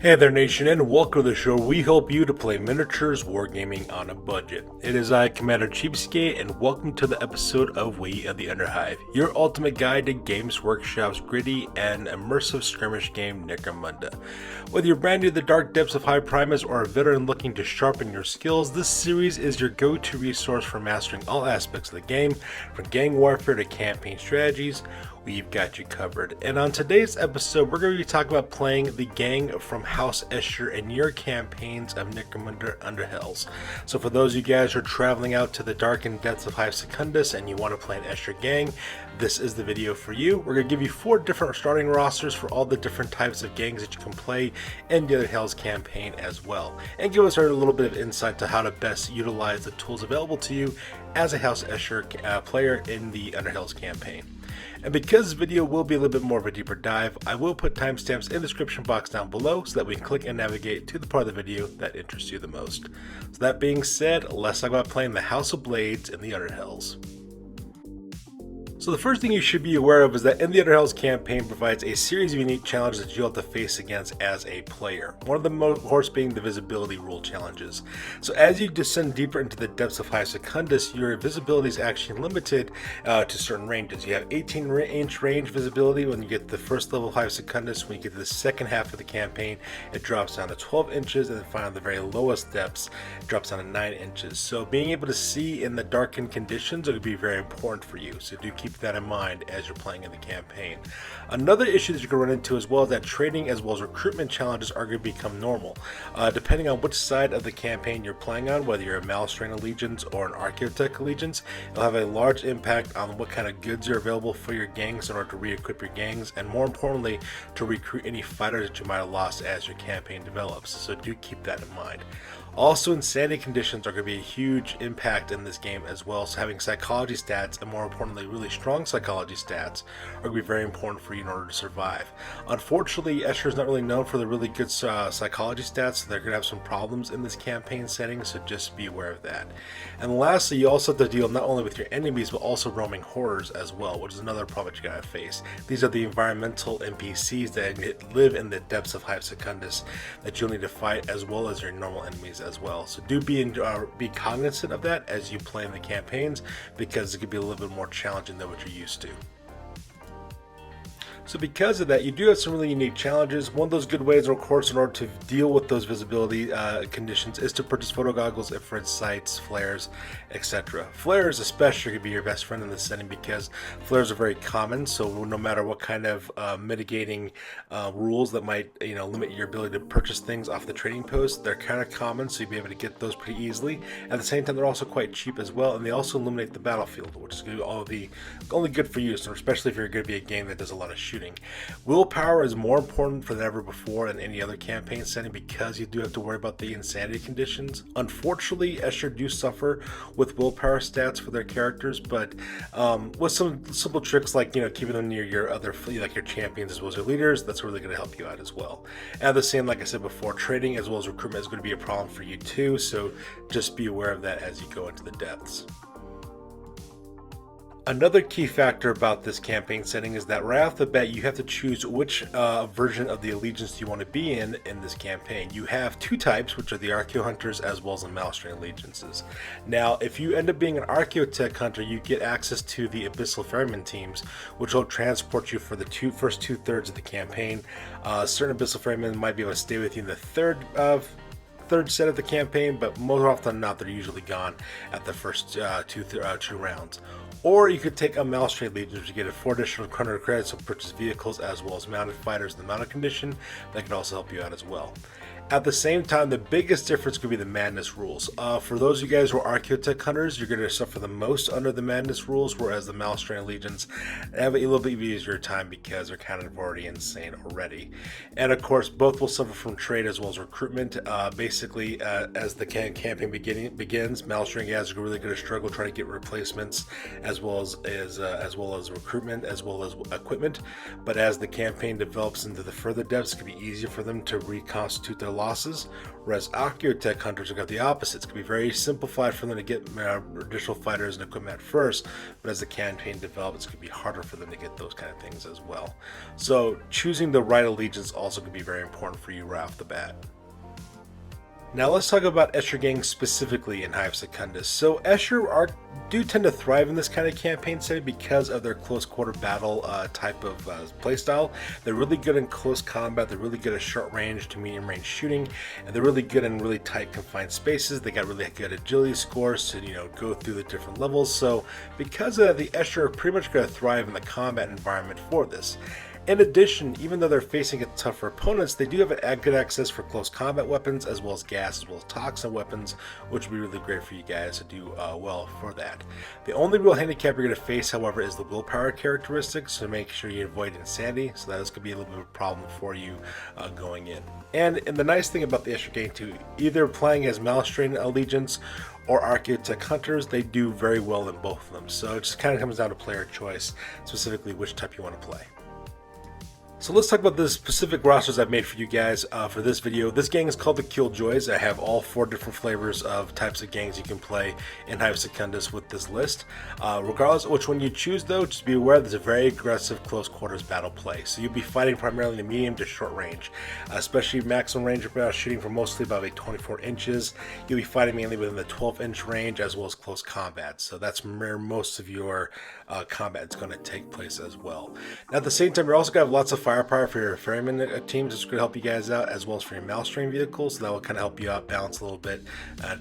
Hey there nation, and welcome to the show. We help you to play miniatures wargaming on a budget. It is I, Commander Cheapskate, and welcome to the episode of We of the Underhive, your ultimate guide to Games Workshop's gritty and immersive skirmish game Necromunda. Whether you're brand new to the dark depths of Hive Primus or a veteran looking to sharpen your skills, this series is your go-to resource for mastering all aspects of the game, from gang warfare to campaign strategies. We've got you covered. And on today's episode, we're going to be talking about playing the gang from House Escher in your campaigns of Necromunda Underhells. So for those of you guys who are traveling out to the darkened depths of Hive Secundus and you want to play an Escher gang, this is the video for you. We're going to give you 4 different starting rosters for all the different types of gangs that you can play in the Underhells campaign as well, and give us a little bit of insight to how to best utilize the tools available to you as a House Escher player in the Underhells campaign. And because this video will be a little bit more of a deeper dive, I will put timestamps in the description box down below so that we can click and navigate to the part of the video that interests you the most. So that being said, let's talk about playing the House of Blades in the Underhells. So the first thing you should be aware of is that in the Underhells campaign provides a series of unique challenges that you'll have to face against as a player. One of them, of course, being the visibility rule challenges. So as you descend deeper into the depths of Hive Secundus, your visibility is actually limited to certain ranges. You have 18-inch range visibility when you get the first level of Hive Secundus. When you get to the second half of the campaign, it drops down to 12 inches, and then finally the very lowest depths, it drops down to 9 inches. So being able to see in the darkened conditions will be very important for you. So do keep that in mind as you're playing in the campaign. Another issue that you can run into as well is that trading as well as recruitment challenges are going to become normal. Depending on which side of the campaign you're playing on, whether you're a Malstrain allegiance or an Archeotech allegiance, it'll have a large impact on what kind of goods are available for your gangs in order to re-equip your gangs, and more importantly, to recruit any fighters that you might have lost as your campaign develops. So do keep that in mind. Also, insanity conditions are going to be a huge impact in this game as well, so having psychology stats, and more importantly really strong psychology stats, are going to be very important for you in order to survive. Unfortunately, Escher is not really known for the really good psychology stats, so they're going to have some problems in this campaign setting, so just be aware of that. And lastly, you also have to deal not only with your enemies, but also roaming horrors as well, which is another problem that you got to face. These are the environmental NPCs that live in the depths of Hive Secundus that you'll need to fight, as well as your normal enemies as well. So do be cognizant of that as you play in the campaigns, because it could be a little bit more challenging than what you're used to. So because of that, you do have some really unique challenges. One of those good ways, of course, in order to deal with those visibility conditions is to purchase photo goggles, infrared sights, flares, etc. Flares especially could be your best friend in this setting, because flares are very common, so no matter what kind of mitigating rules that might limit your ability to purchase things off the trading post, they're kind of common, so you'll be able to get those pretty easily. At the same time, they're also quite cheap as well, and they also illuminate the battlefield, which is only good for you, so especially if you're going to be a game that does a lot of shooting. Willpower is more important than ever before in any other campaign setting, because you do have to worry about the insanity conditions. Unfortunately, Escher do suffer with willpower stats for their characters, but with some simple tricks like keeping them near your other, like your champions as well as your leaders, that's really going to help you out as well. And the same, like I said before, trading as well as recruitment is going to be a problem for you too, so just be aware of that as you go into the depths. Another key factor about this campaign setting is that right off the bat you have to choose which version of the allegiance you want to be in this campaign. You have 2 types, which are the Archeo Hunters as well as the Malstrain allegiances. Now, if you end up being an Archeotech Hunter, you get access to the Abyssal Ferryman teams, which will transport you for the first 2/3 of the campaign. Certain Abyssal Ferrymen might be able to stay with you in the third set of the campaign, but more often than not, they're usually gone at the first two rounds. Or you could take a Malstrain Legion, which you get 4 additional 100 credits to purchase vehicles as well as mounted fighters in the mounted condition. That could also help you out as well. At the same time, the biggest difference could be the madness rules. For those of you guys who are Archeotech hunters, you're going to suffer the most under the madness rules, whereas the Malstrain legions have a little bit easier time because they're kind of already insane already. And of course, both will suffer from trade as well as recruitment. Basically, as the campaign begins, Malstrain guys are really going to struggle trying to get replacements as well as recruitment as well as equipment. But as the campaign develops into the further depths, it can be easier for them to reconstitute their losses, whereas Archeotech hunters have got the opposite. It's going to be very simplified for them to get additional fighters and equipment at first, but as the campaign develops, it's going to be harder for them to get those kind of things as well. So choosing the right allegiance also going to be very important for you right off the bat. Now let's talk about Escher gangs specifically in Hive Secundus. So Escher do tend to thrive in this kind of campaign setting because of their close quarter battle type of playstyle. They're really good in close combat, they're really good at short range to medium range shooting, and they're really good in really tight confined spaces. They got really good agility scores to go through the different levels. So because of that, the Escher are pretty much going to thrive in the combat environment for this. In addition, even though they're facing tougher opponents, they do have good access for close combat weapons, as well as gas, as well as toxin weapons, which will be really great for you guys to do well for that. The only real handicap you're going to face, however, is the willpower characteristics, so make sure you avoid insanity, so that is going to be a little bit of a problem for you going in. And the nice thing about the Escher gang too, either playing as Malstrain allegiance or Archeotech hunters, they do very well in both of them, so it just kind of comes down to player choice, specifically which type you want to play. So let's talk about the specific rosters I've made for you guys for this video. This gang is called the Killjoys. I have all 4 different flavors of types of gangs you can play in Hive Secundus with this list. Regardless of which one you choose though, just be aware there's a very aggressive close quarters battle play. So you'll be fighting primarily in the medium to short range, especially maximum range of shooting for mostly about 24 inches. You'll be fighting mainly within the 12-inch range as well as close combat. So that's where most of your combat is going to take place as well. Now at the same time, you're also going to have lots of firepower for your ferryman teams. It's going to help you guys out, as well as for your Malstrain vehicles, so that will kind of help you out balance a little bit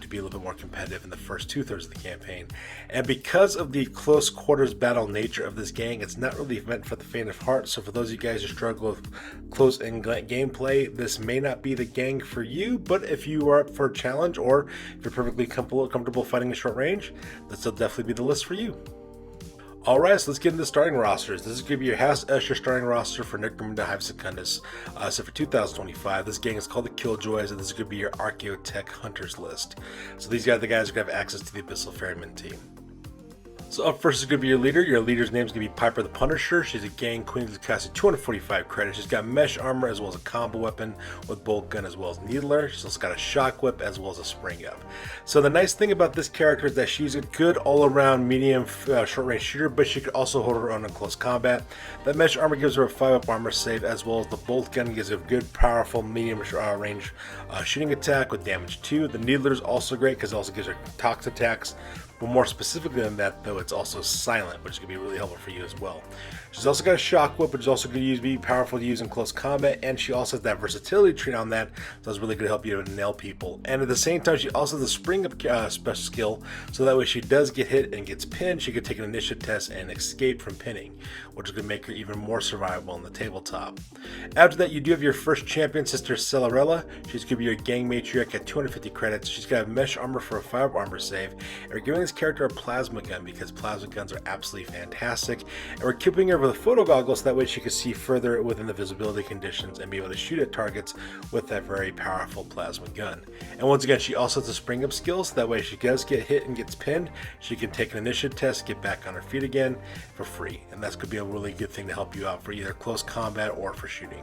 to be a little bit more competitive in the first 2/3 of the campaign. And because of the close quarters battle nature of this gang, it's not really meant for the faint of heart. So for those of you guys who struggle with close in gameplay, this may not be the gang for you, but if you are up for a challenge, or if you're perfectly comfortable fighting in short range, this will definitely be the list for you. Alright, so let's get into the starting rosters. This is going to be your House Escher starting roster for Necromunda Hive Secundus. So for 2025, this gang is called the Killjoys, and this is going to be your Archeotech Hunters list. So these guys are the guys who have access to the Abyssal Ferryman team. So up first is going to be your leader. Your leader's name is going to be Piper the Punisher. She's a gang queen who's costing 245 credits. She's got mesh armor as well as a combo weapon with bolt gun as well as needler. She's also got a shock whip as well as a spring up. So the nice thing about this character is that she's a good all-around medium short range shooter, but she could also hold her own in close combat. That mesh armor gives her a 5-up armor save, as well as the bolt gun gives her a good powerful medium range shooting attack with damage 2. The needler is also great because it also gives her tox attacks. But more specifically than that, though, it's also silent, which is going to be really helpful for you as well. She's also got a shock whip, which is also going to be powerful to use in close combat, and she also has that versatility trait on that, so it's really going to help you to nail people. And at the same time, she also has the spring up special skill, so that way she does get hit and gets pinned, she can take an initiative test and escape from pinning, which is going to make her even more survivable on the tabletop. After that, you do have your first champion, Sister Celarella. She's going to be your gang matriarch at 250 credits. She's got a mesh armor for a 5-up armor save, and we're giving this character a plasma gun because plasma guns are absolutely fantastic, and we're equipping her with a photo goggles so that way she can see further within the visibility conditions and be able to shoot at targets with that very powerful plasma gun. And once again, she also has the spring up skills, so that way she does get hit and gets pinned, she can take an initiative test, get back on her feet again for free, and that's going to be a really good thing to help you out for either close combat or for shooting.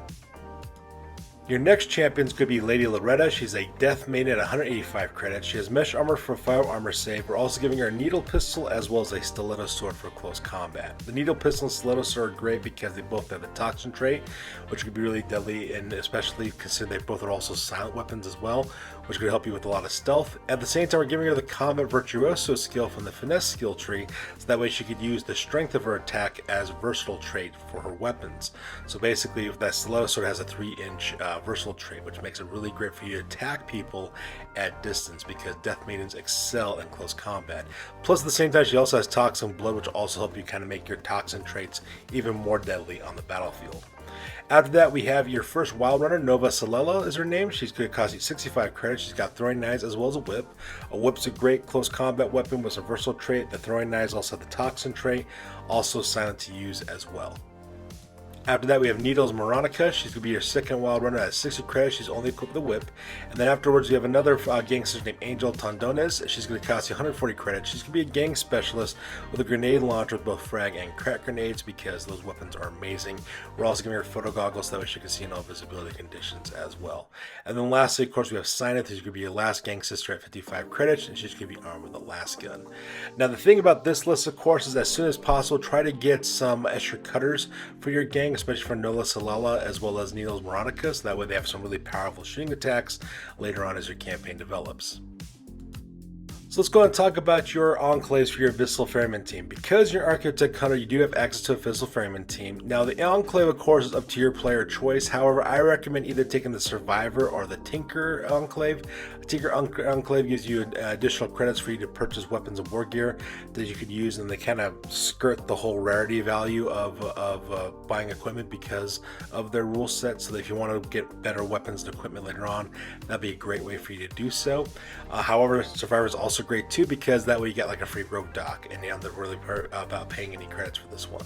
Your next champion is going to be Lady Loretta. She's a Death Maiden at 185 credits. She has mesh armor for a 5 armor save. We're also giving her a needle pistol as well as a stiletto sword for close combat. The needle pistol and stiletto sword are great because they both have the toxin trait, which could be really deadly, and especially considering they both are also silent weapons as well, which could help you with a lot of stealth. At the same time, we're giving her the combat virtuoso skill from the finesse skill tree, so that way she could use the strength of her attack as a versatile trait for her weapons. So basically, if that stiletto sword has a 3-inch versatile trait, which makes it really great for you to attack people at distance because Death Maidens excel in close combat. Plus, at the same time, she also has Toxin Blood, which will also help you kind of make your toxin traits even more deadly on the battlefield. After that, we have your first Wild Runner, Nova Salela is her name. She's going to cost you 65 credits. She's got throwing knives as well as a whip. A whip's a great close combat weapon with a versatile trait. The throwing knives also have the toxin trait, also silent to use as well. After that, we have Needles Moronica. She's going to be your second wild runner at 60 credits. She's only equipped with a whip. And then afterwards, we have another gangster named Angel Tondones. She's going to cost you 140 credits. She's going to be a gang specialist with a grenade launcher with both frag and crack grenades because those weapons are amazing. We're also giving her photo goggles so that way she can see in all visibility conditions as well. And then lastly, of course, we have Sineth, who's going to be your last gang sister at 55 credits, and she's going to be armed with a last gun. Now, the thing about this list, of course, is as soon as possible, try to get some Escher cutters for your gang, especially for Nola Salala as well as Needles Moronica, so that way they have some really powerful shooting attacks later on as your campaign develops. So let's go ahead and talk about your enclaves for your Abyssal Ferryman team. Because you're Archeotech Hunter, you do have access to a Abyssal Ferryman team. Now the enclave, of course, is up to your player choice. However, I recommend either taking the Survivor or the Tinker Enclave. The Tinker Enclave gives you additional credits for you to purchase weapons and war gear that you could use, and they kind of skirt the whole rarity value of buying equipment because of their rule set. So that if you want to get better weapons and equipment later on, that'd be a great way for you to do so. However, Survivor is also great too because that way you get like a free rogue dock and you don't have to really about paying any credits for this one.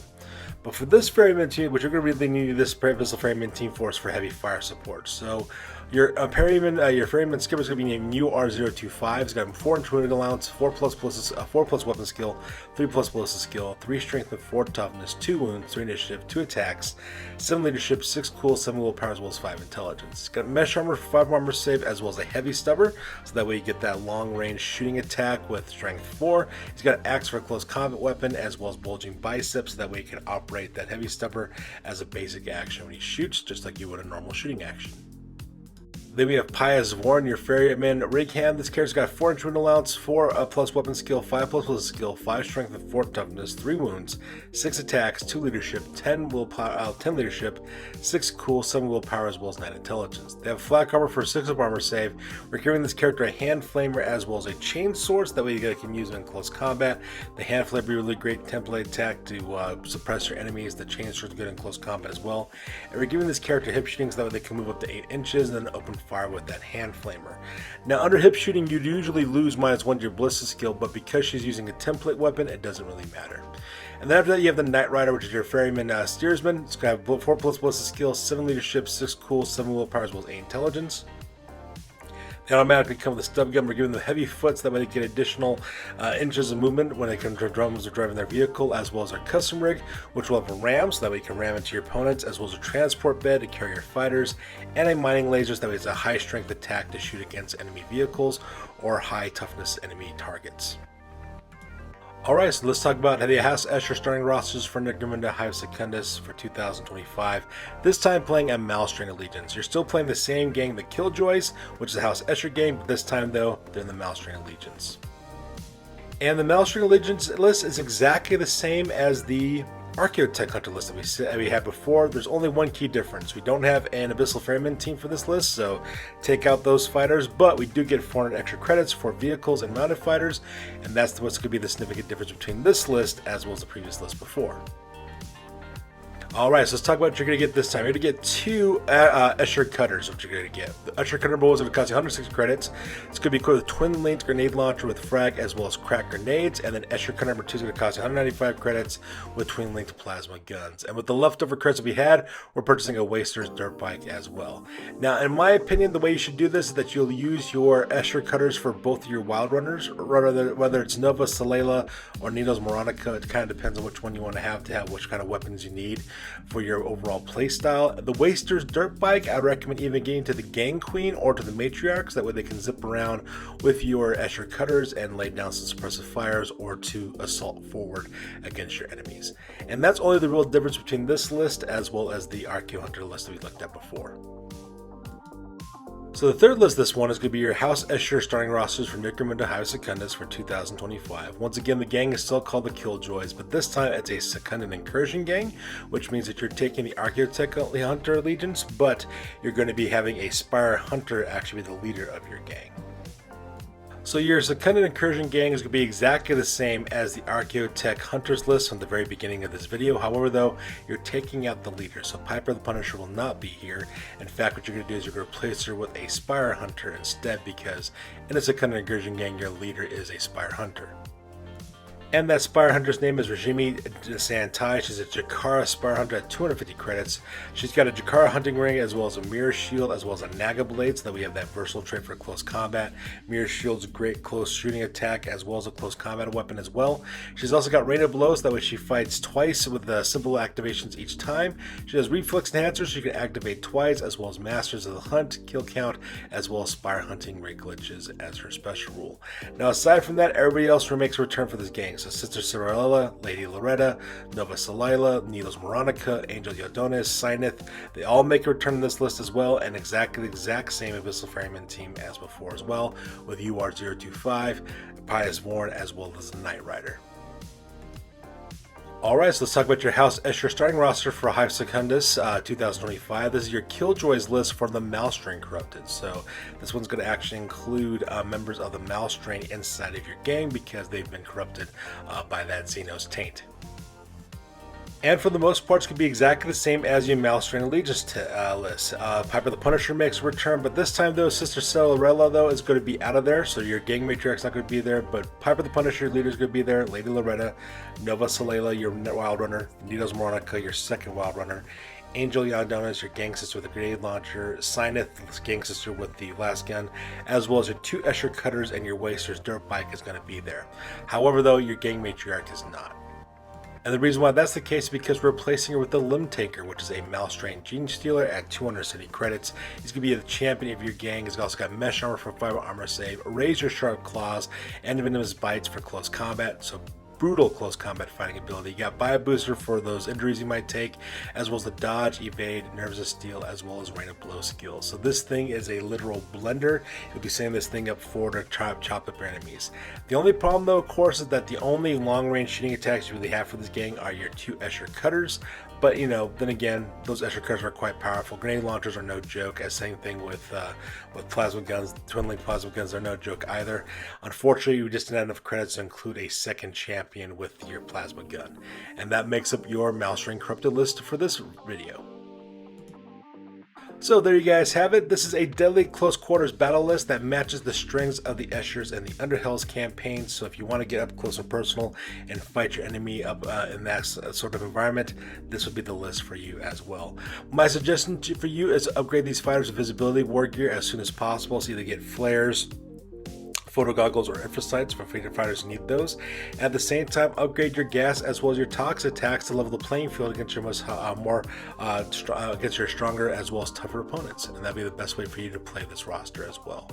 But for this Ferryman team, what you're going to really need this Abyssal Ferryman team for is for heavy fire support. So your Ferryman skipper is going to be named UR025. He's got 4 inch wounded allowance, 4 plus weapon skill, 3 plus ballistic skill, 3 strength and 4 toughness, 2 wounds, 3 initiative, 2 attacks, 7 leadership, 6 cool, 7 willpower, as well as 5 intelligence. He's got mesh armor for 5 armor save, as well as a heavy stubber, so that way you get that long range shooting attack with strength 4. He's got an axe for a close combat weapon, as well as bulging biceps, so that way you can operate that heavy stubber as a basic action when he shoots, just like you would a normal shooting action. Then we have Pius Warren, your Ferryman rig hand. This character's got 4 inch wound allowance, 4 plus weapon skill, 5 plus ballistic skill, 5 strength and 4 toughness, 3 wounds, 6 attacks, 2 leadership, 10 willpower, 10 leadership, 6 cool, 7 willpower, as well as 9 intelligence. They have flak armor for 6 of armor save. We're giving this character a hand flamer as well as a chain sword, so that way you can use it in close combat. The hand flamer will be a really great template attack to suppress your enemies. The chain sword is good in close combat as well. And we're giving this character hip shooting so that way they can move up to 8 inches and then open fire with that hand flamer. Now under hip shooting you usually lose -1 to your ballistic skill, but because she's using a template weapon it doesn't really matter. And then after that you have the Knight Rider, which is your Ferryman steersman. It's going to have 4 plus ballistic skill, 7 leadership, 6 cool, 7 willpower, as well as 8 intelligence. They automatically come with a stub gun. We're giving them heavy foot so that way they get additional inches of movement when they can drums are driving their vehicle, as well as our custom rig, which will have a ram so that way you can ram into your opponents, as well as a transport bed to carry your fighters, and a mining laser so that way it's a high strength attack to shoot against enemy vehicles or high toughness enemy targets. Alright, so let's talk about the House Escher starting rosters for Necromunda Hive Secundus for 2025. This time playing a Malstrain Allegiance. You're still playing the same gang, the Killjoys, which is the House Escher gang, but this time though, they're in the Malstrain Allegiance. And the Malstrain Allegiance list is exactly the same as the Archeotech Hunter list that we had before. There's only one key difference. We don't have an Abyssal Ferryman team for this list, so take out those fighters, but we do get 400 extra credits for vehicles and mounted fighters, and that's what's going to be the significant difference between this list as well as the previous list before. Alright, so let's talk about what you're going to get this time. You're going to get 2 Escher cutters, which you're going to get. The Escher cutter bowl is going to cost you 160 credits. It's going to be equipped with twin linked grenade launcher with frag as well as crack grenades. And then Escher cutter number 2 is going to cost you 195 credits with twin linked plasma guns. And with the leftover credits that we had, we're purchasing a Waster's dirt bike as well. Now, in my opinion, the way you should do this is that you'll use your Escher cutters for both of your wild runners, whether it's Nova, Salela, or Needles Moronica. It kind of depends on which one you want to have which kind of weapons you need for your overall playstyle. The Waster's dirt bike, I would recommend even getting to the Gang Queen or to the Matriarchs. That way they can zip around with your Escher cutters and lay down some suppressive fires or to assault forward against your enemies. And that's only the real difference between this list as well as the Archeo Hunter list that we looked at before. So the third list, this one, is going to be your House Escher starting rosters for Necromunda Hive Secundus for 2025. Once again, the gang is still called the Killjoys, but this time it's a Secundan Incursion gang, which means that you're taking the Archeotech Hunter Allegiance, but you're going to be having a Spire Hunter actually be the leader of your gang. So your Secundan Incursion gang is going to be exactly the same as the Archeotech Hunters list from the very beginning of this video. However, though, you're taking out the leader. So Piper the Punisher will not be here. In fact, what you're going to do is you're going to replace her with a Spire Hunter instead, because in a Secundan Incursion gang, your leader is a Spire Hunter. And that Spire Hunter's name is Rajimi Santai. She's a Jakara Spire Hunter at 250 credits. She's got a Jakara hunting ring as well as a mirror shield as well as a Naga blade, so that we have that versatile trait for close combat. Mirror shield's a great close shooting attack as well as a close combat weapon as well. She's also got rain of blows, that way she fights twice with the simple activations each time. She has reflex enhancers, so you can activate twice, as well as masters of the hunt, kill count, as well as spire hunting rate glitches as her special rule. Now aside from that, everybody else makes a return for this gang. So Sister Cinderella, Lady Loretta, Nova Salila, Needles Moronica, Angel Yodonis, Sineth, they all make a return in this list as well, and exactly the exact same Abyssal Ferryman team as before as well, with UR025, Pious Vorn, as well as the Knight Rider. Alright, so let's talk about your House Escher starting roster for Hive Secundus 2025. This is your Killjoys list for the Malstrain Corrupted. So this one's going to actually include members of the Malstrain inside of your gang because they've been corrupted by that Xenos taint. And for the most part, it's going to be exactly the same as your Malstrain Allegiance list. Piper the Punisher makes a return, but this time though, Sister Cinderella though is going to be out of there, so your gang matriarch's not going to be there, but Piper the Punisher leader is going to be there, Lady Loretta, Nova Salela, your Wild Runner, Needles Moronica, your second Wild Runner, Angel Yodonis, your gang sister with the grenade launcher, Sineth, gang sister with the blast gun, as well as your 2 Escher cutters and your Waster's dirt bike is going to be there. However though, your gang matriarch is not. And the reason why that's the case is because we're replacing her with the Limb Taker, which is a Malstrain Gene Stealer at 200 city credits. He's going to be the champion of your gang. He's also got Mesh Armor for 5 armor save, Razor Sharp Claws, and Venomous Bites for close combat. So brutal close combat fighting ability. You got Bio Booster for those injuries you might take, as well as the Dodge, Evade, Nerves of Steel, as well as Rain of Blow skills. So this thing is a literal blender. You'll be setting this thing up forward to chop up your enemies. The only problem though, of course, is that the only long range shooting attacks you really have for this gang are your 2 Escher cutters. But you know, then again, those Escher cutters are quite powerful. Grenade launchers are no joke. As same thing with plasma guns. Twin link plasma guns are no joke either. Unfortunately, we just didn't have enough credits to include a second champion with your plasma gun, and that makes up your Malstrain Corrupted list for this video. So there you guys have it. This is a deadly close quarters battle list that matches the strengths of the Eschers and the Underhells campaign. So if you want to get up close and personal and fight your enemy up in that sort of environment, this would be the list for you as well. My suggestion for you is to upgrade these fighters with visibility war gear as soon as possible. So either get flares, photo goggles, or infrasights for freedom fighters who need those. At the same time, upgrade your gas as well as your tox attacks to level the playing field against your against your stronger as well as tougher opponents, and that'd be the best way for you to play this roster as well.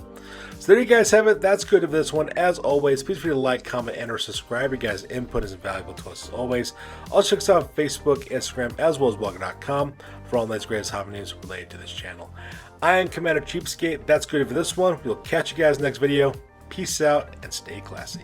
So there you guys have it. That's good of this one. As always, please feel free to like, comment, and or subscribe. Your guys' input is invaluable to us as always. Also check us out on Facebook, Instagram, as well as blogger.com for all the latest greatest hobby news related to this channel. I am Commander Cheapskate. That's good for this one. We'll catch you guys next video. Peace out and stay classy.